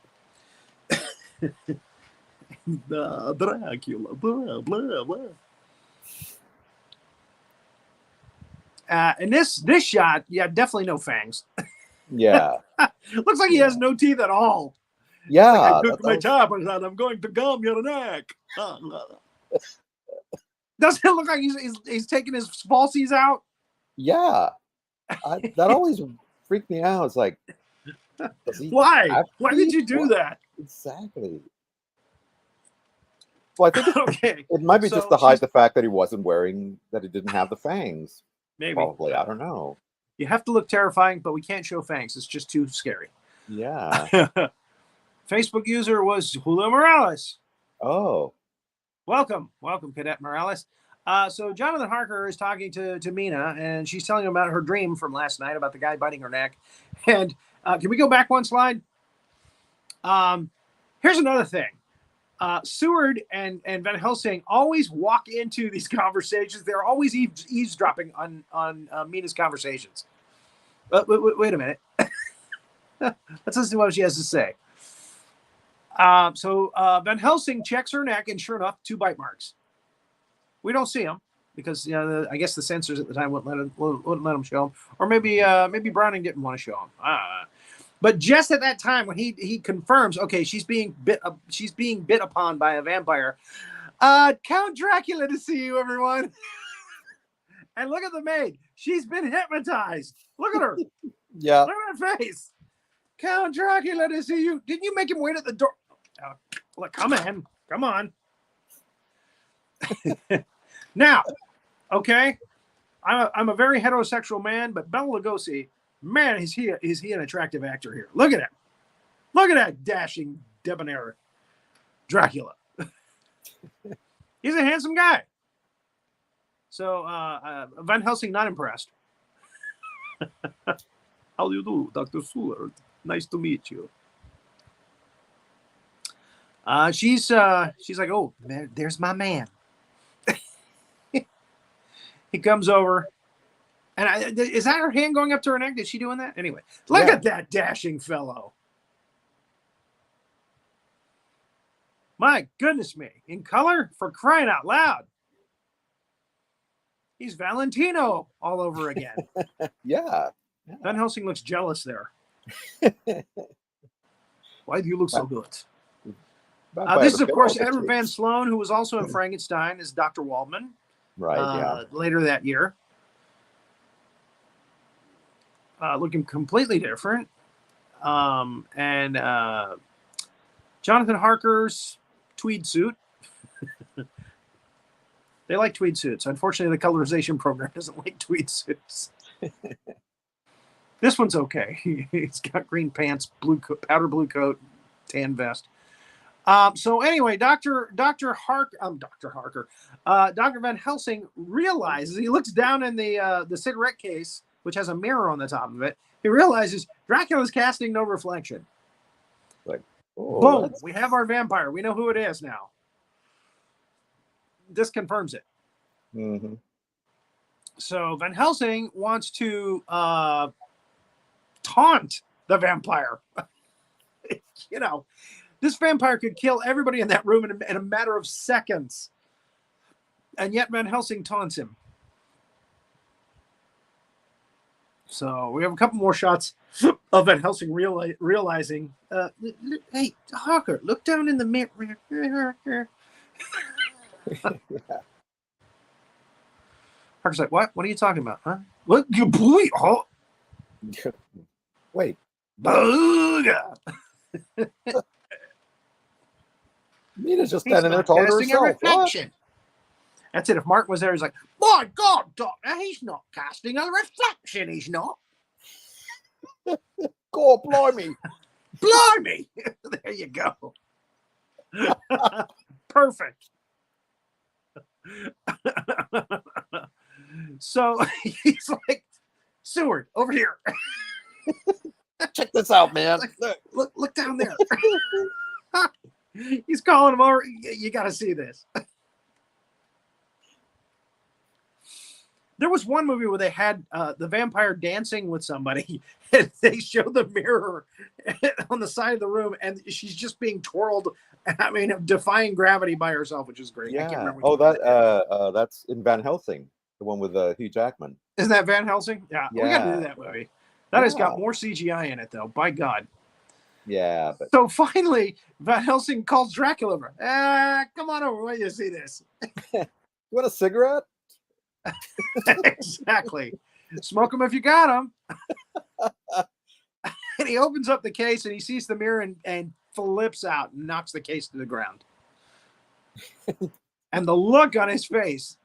Dracula, blah, blah, blah. And this shot, definitely no fangs. Yeah. Looks like he has no teeth at all. Yeah. Like I took my top and said, I'm going to gum your neck. Doesn't it look like he's taking his falsies out? Yeah. That always freaked me out. It's like, why? Why did you do that? Exactly. Well, I think it might be So just to hide the fact that he didn't have the fangs. Maybe. Probably. I don't know. You have to look terrifying, but we can't show fangs. It's just too scary. Yeah. Facebook user was Julio Morales. Oh. Welcome, Cadet Morales. So Jonathan Harker is talking to Mina, and she's telling him about her dream from last night about the guy biting her neck. And can we go back one slide? Here's another thing. Seward and Van Helsing always walk into these conversations. They're always eavesdropping on Mina's conversations. Wait a minute. Let's listen to what she has to say. So Van Helsing checks her neck, and sure enough, 2 bite marks. We don't see them because I guess the censors at the time wouldn't let them show them, or maybe Browning didn't want to show them. But just at that time, when he confirms, okay, she's being bit upon by a vampire. Count Dracula to see you, everyone. And look at the maid; she's been hypnotized. Look at her. Yeah. Look at her face. Count Dracula to see you. Didn't you make him wait at the door? Look, come on. Now, okay, I'm a very heterosexual man, but Bela Lugosi, man, is he an attractive actor here? Look at him. Look at that dashing, debonair Dracula. He's a handsome guy. So Van Helsing not impressed. How do you do, Dr. Seward? Nice to meet you. She's like, oh, man, there's my man. He comes over, and is that her hand going up to her neck? Is she doing that? Anyway, look at that dashing fellow. My goodness me. In color, for crying out loud. He's Valentino all over again. Yeah. Van Helsing looks jealous there. Why do you look so good? This is, of course, Edward Van Sloan, who was also in Frankenstein as Dr. Waldman. Right, yeah. Later that year. looking completely different. And Jonathan Harker's tweed suit. They like tweed suits. Unfortunately, the colorization program doesn't like tweed suits. This one's okay. He's got green pants, blue coat, powder blue coat, tan vest. So anyway, Dr. Van Helsing realizes, he looks down in the cigarette case, which has a mirror on the top of it. He realizes Dracula's casting no reflection. Like, oh, boom, we have our vampire. We know who it is now. This confirms it. Mm-hmm. So Van Helsing wants to taunt the vampire. You know, this vampire could kill everybody in that room in a matter of seconds. And yet Van Helsing taunts him. So we have a couple more shots of Van Helsing realizing, hey, Harker, look down in the mirror. Harker's like, what? What are you talking about? Huh? What? You boy? Oh. Wait. Booga. Nina's just standing there talking to herself. That's it. If Mark was there, he's like, my God, Doctor, he's not casting a reflection. He's not. God, blimey. Blimey. There you go. Perfect. So he's like, Seward, over here. Check this out, man. Like, look down there. He's calling him over. You got to see this. There was one movie where they had the vampire dancing with somebody, and they show the mirror on the side of the room, and she's just being twirled. I mean, defying gravity by herself, which is great. Yeah. I can't remember. Oh, that's in Van Helsing, the one with Hugh Jackman. Isn't that Van Helsing? Yeah. We got to do that movie. That has got more CGI in it, though. By God. Yeah. But... So finally, Van Helsing calls Dracula over. Come on over. Let you see this. You want a cigarette? Exactly. Smoke them if you got them. And he opens up the case and he sees the mirror and flips out and knocks the case to the ground. And the look on his face.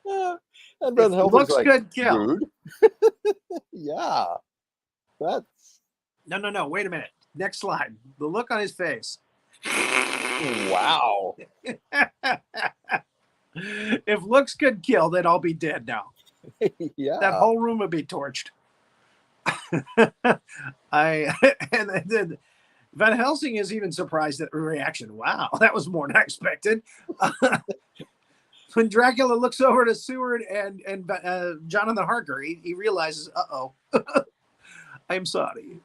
And Van Helsing's looks like, good kill. Dude. Yeah. That's... No. Wait a minute. Next slide. The look on his face. Wow. If looks could kill, they'd all be dead now. Yeah. That whole room would be torched. And Van Helsing is even surprised at the reaction. Wow, that was more than I expected. When Dracula looks over to Seward and Jonathan Harker, he realizes, uh-oh, I'm sorry.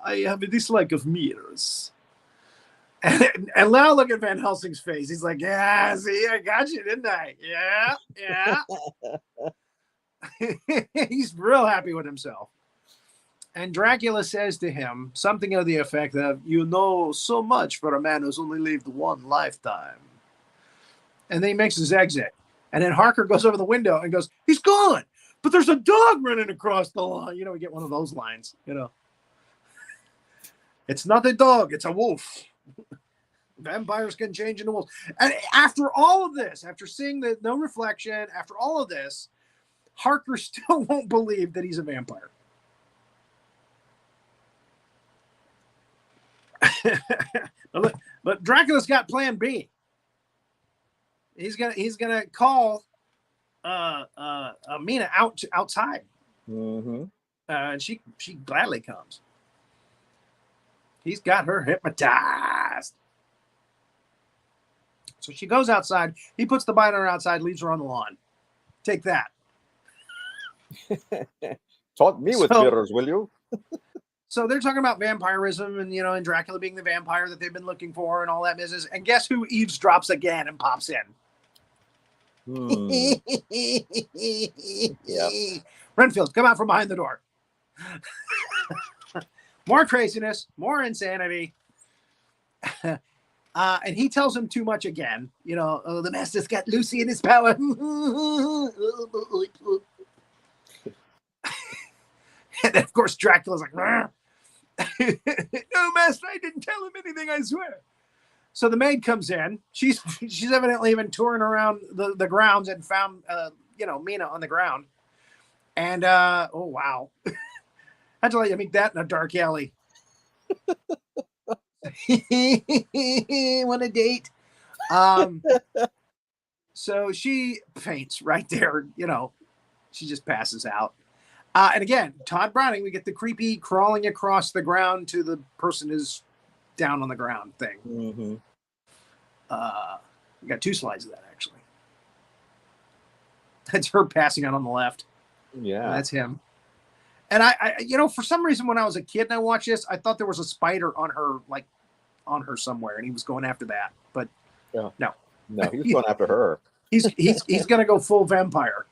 I have a dislike of mirrors. And now look at Van Helsing's face. He's like, yeah, see, I got you, didn't I? Yeah. He's real happy with himself. And Dracula says to him something of the effect of, you know so much for a man who's only lived one lifetime. And then he makes his exit. And then Harker goes over the window and goes, he's gone. But there's a dog running across the lawn. You know, we get one of those lines, you know. It's not a dog, it's a wolf. Vampires can change into wolves. And after all of this, after seeing the no reflection, after all of this, Harker still won't believe that he's a vampire. But Dracula's got plan B. He's gonna call Mina outside. Mm-hmm. And she gladly comes. He's got her hypnotized. So she goes outside. He puts the bite on her outside, leaves her on the lawn. Take that. Taunt me with mirrors, will you? So they're talking about vampirism and, and Dracula being the vampire that they've been looking for and all that business. And guess who eavesdrops again and pops in? Yep. Renfield, come out from behind the door. More craziness, more insanity. And he tells him too much again. The master's got Lucy in his power. And then, of course, Dracula's like, no, master, I didn't tell him anything, I swear. So the maid comes in. She's evidently been touring around the grounds and found, Mina on the ground. And, oh, wow. How'd you like to meet that in a dark alley? Want a date? So she faints right there, she just passes out. And again, Todd Browning, we get the creepy crawling across the ground to the person who's down on the ground thing. Mm-hmm. We got 2 slides of that, actually. That's her passing out on the left. Yeah. That's him. And I for some reason, when I was a kid and I watched this, I thought there was a spider on her somewhere, and he was going after that. But no, he was going after her. He's going to go full vampire.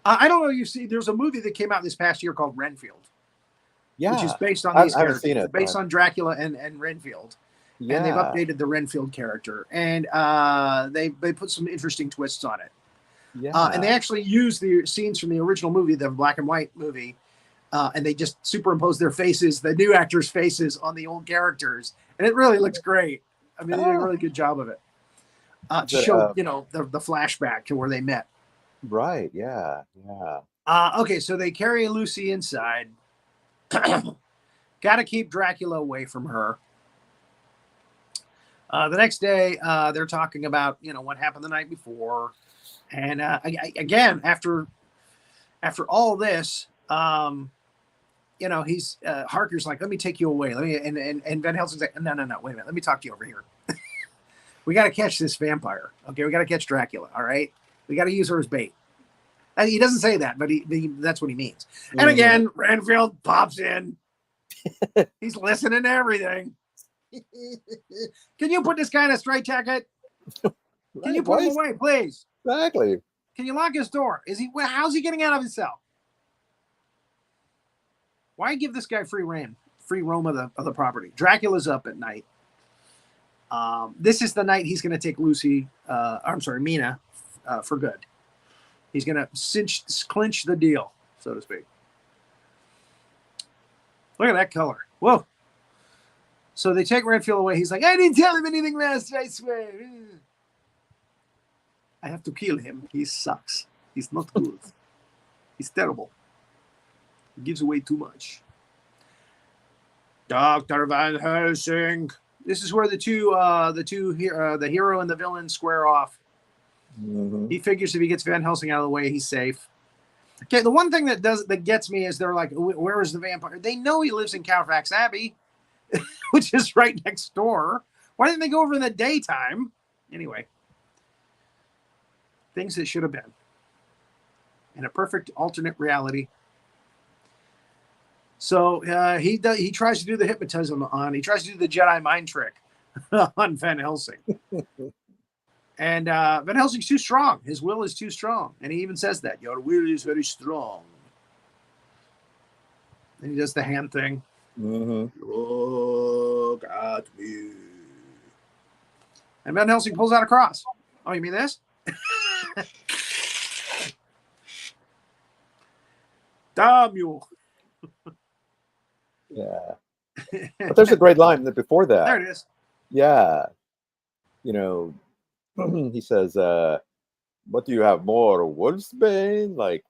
I don't know. You see, there's a movie that came out this past year called Renfield. Yeah, which is based on these I haven't characters. seen it, Based on Dracula and Renfield. Yeah. And they've updated the Renfield character, and they put some interesting twists on it. Yeah. And they actually use the scenes from the original movie, the black and white movie, and they just superimpose their faces, the new actors' faces, on the old characters, and it really looks great. I mean, they did a really good job of it to show, the flashback to where they met. Right. Yeah. Yeah. Okay, so they carry Lucy inside. Got to keep Dracula away from her. The next day, they're talking about, what happened the night before. And again, after all this, he's Harker's like, let me take you away. Let me and Van Helsing's like, no, wait a minute, let me talk to you over here. We got to catch this vampire. Okay, we got to catch Dracula. All right, we got to use her as bait. And he doesn't say that, but he that's what he means. Mm-hmm. And again, Renfield pops in. He's listening to everything. Can you put this guy in a straitjacket? Can you put him away, please? Exactly. Can you lock his door? How's he getting out of his cell? Why give this guy free roam of the property? Dracula's up at night. This is the night he's going to take Mina, for good. He's going to clinch the deal, so to speak. Look at that color. Whoa. So they take Renfield away. He's like, I didn't tell him anything, master, I swear. I have to kill him. He sucks. He's not good. He's terrible. He gives away too much. Dr. Van Helsing. This is where the hero and the villain square off. Mm-hmm. He figures if he gets Van Helsing out of the way, he's safe. Okay, the one thing that gets me is they're like, where is the vampire? They know he lives in Carfax Abbey, which is right next door. Why didn't they go over in the daytime? Anyway. Things that should have been. In a perfect alternate reality. So he tries to do the hypnotism he tries to do the Jedi mind trick on Van Helsing. And Van Helsing's too strong. His will is too strong. And he even says that. Your will is very strong. And he does the hand thing. Mm-hmm. Look at me. And Van Helsing pulls out a cross. Oh, you mean this? Damn you. Yeah. But there's a great line before that. There it is. Yeah. He says, what do you have more? Wolfsbane? Like,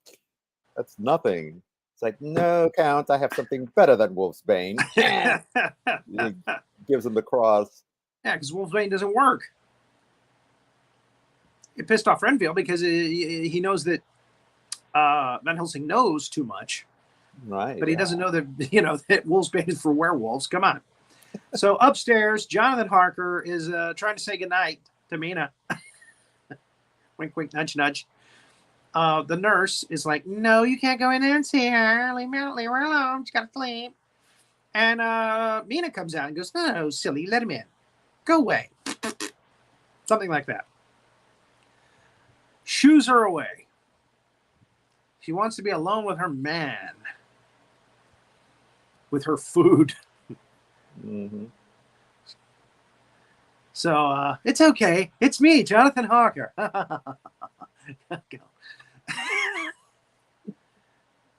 that's nothing. It's like, no, Count, I have something better than Wolfsbane. He gives him the cross. Yeah, because Wolfsbane doesn't work. It pissed off Renfield because he knows that Van Helsing knows too much. Right. But he doesn't know that, that Wolfsbane is for werewolves. Come on. So upstairs, Jonathan Harker is trying to say goodnight to Mina. Wink, wink, nudge, nudge. The nurse is like, no, you can't go in there and see her. Leave her alone. She's got to sleep. And Mina comes out and goes, no, silly, let him in. Go away. Something like that. Shoos her away. She wants to be alone with her man. With her food. Mm-hmm. So it's okay. It's me, Jonathan Harker.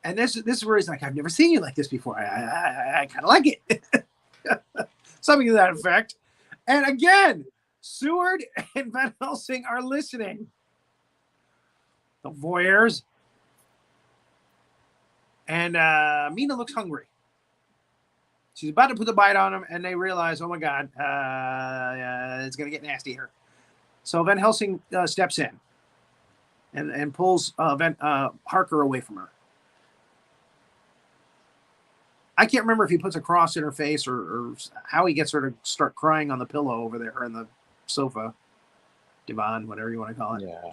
And this is where he's like, I've never seen you like this before. I kind of like it. Something to that effect. And again, Seward and Van Helsing are listening. The voyeurs. And Mina looks hungry. She's about to put the bite on him, and they realize, oh my God, it's going to get nasty here. So Van Helsing steps in and pulls Harker away from her. I can't remember if he puts a cross in her face or how he gets her to start crying on the pillow over there in the sofa, divan, whatever you want to call it. Yeah.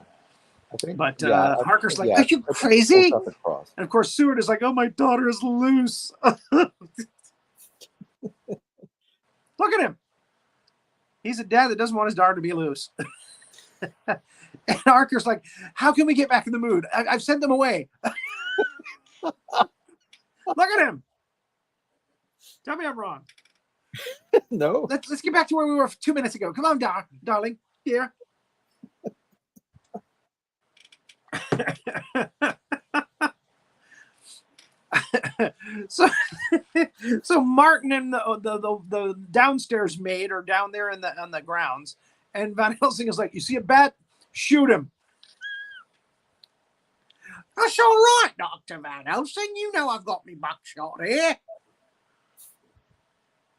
I think, but Harker's like, are you crazy? And of course, Seward is like, oh, my daughter is loose. Look at him. He's a dad that doesn't want his daughter to be loose. And Harker's like, how can we get back in the mood? I've sent them away. Look at him. Tell me I'm wrong. No. Let's get back to where we were 2 minutes ago. Come on, darling. Here. so Martin and the downstairs maid are down there on the grounds, and Van Helsing is like, you see a bat? Shoot him. That's all right, Dr. Van Helsing. You know I've got me buckshot here.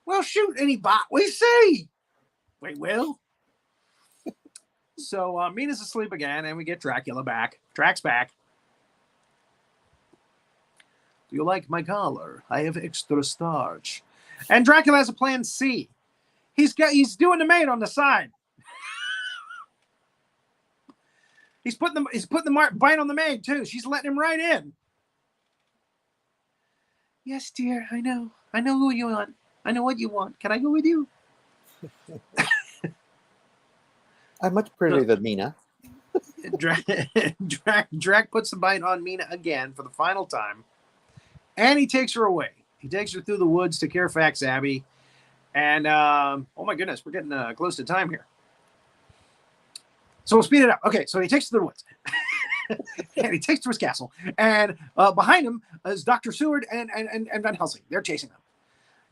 Well, shoot any bat we see. We will. So Mina's asleep again, and we get Dracula back. Drac's back. Do you like my collar? I have extra starch. And Dracula has a plan C. He's doing the maid on the side. He's putting the bite on the maid too. She's letting him right in. Yes, dear. I know who you want. I know what you want. Can I go with you? I'm much prettier than Mina. Drac puts the bite on Mina again for the final time, and he takes her away. He takes her through the woods to Fairfax Abbey, and oh my goodness, we're getting close to time here. So we'll speed it up. Okay, so he takes her to the woods, and he takes her to his castle, and behind him is Dr. Seward and Van Helsing. They're chasing him.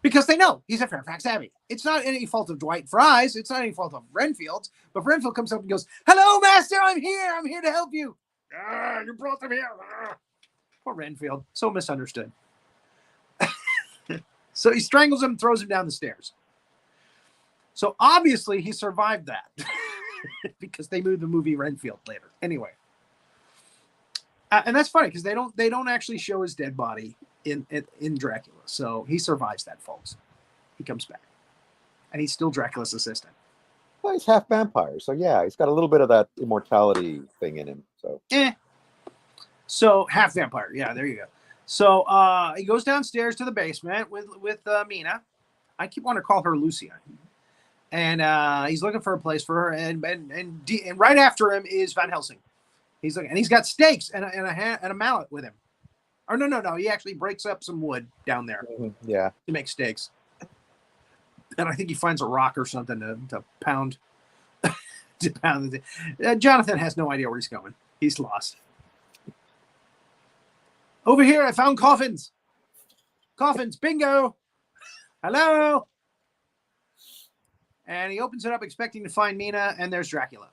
Because they know he's at Fairfax Abbey. It's not any fault of Dwight Frye's. It's not any fault of Renfield's. But Renfield comes up and goes, hello, master, I'm here. I'm here to help you. You brought them here. Poor Renfield. So misunderstood. So he strangles him, throws him down the stairs. So obviously he survived that. Because they moved the movie Renfield later. Anyway. And that's funny because they don't actually show his dead body in Dracula. So he survives that, folks. He comes back. And he's still Dracula's assistant. Well, he's half vampire. So yeah, he's got a little bit of that immortality thing in him. So So half vampire. Yeah, there you go. So he goes downstairs to the basement with Mina. I keep wanting to call her Lucia. And he's looking for a place for her. And right after him is Van Helsing. He's looking, and he's got stakes and a mallet with him. Or no. He actually breaks up some wood down there. Yeah. To make stakes. And I think he finds a rock or something to pound. To pound. Jonathan has no idea where he's going. He's lost. Over here, I found coffins. Coffins, bingo. Hello. And he opens it up expecting to find Mina, and there's Dracula.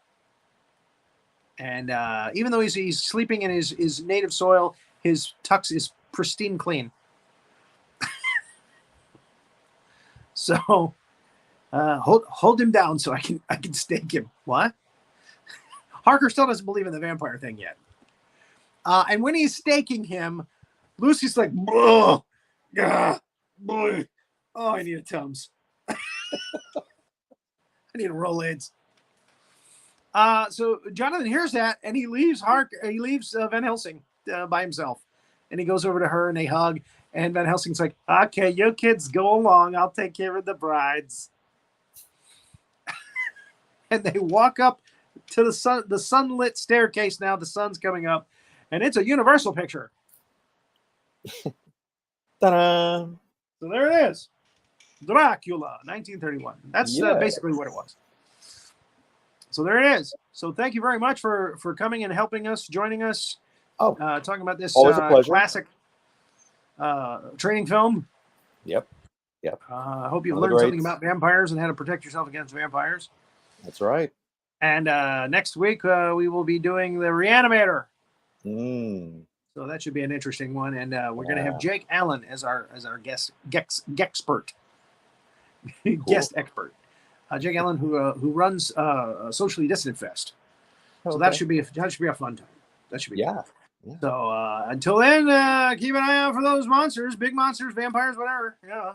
And even though he's sleeping in his native soil, his tux is pristine clean. So hold him down so I can stake him. What? Harker still doesn't believe in the vampire thing yet. And when he's staking him, Lucy's like, oh, I need a Tums. I need a Rolaids. So Jonathan hears that, and he leaves Van Helsing by himself, and he goes over to her, and they hug. And Van Helsing's like, "Okay, you kids go along. I'll take care of the brides." And they walk up to the sunlit staircase. Now the sun's coming up, and it's a Universal picture. Ta-da! So there it is, Dracula, 1931. That's basically what it was. So there it is. So thank you very much for coming and helping us, joining us. Talking about this always a pleasure. Classic. training film. Yep. I hope you Another learned something great- about vampires and how to protect yourself against vampires. That's right. And next week we will be doing the Reanimator. So that should be an interesting one. And we're going to have Jake Allen as our guest expert. Guest expert. Jake Allen, who runs Socially Distant Fest. So that should be a fun time. That should be yeah. So until then, keep an eye out for those monsters, big monsters, vampires, whatever. Yeah.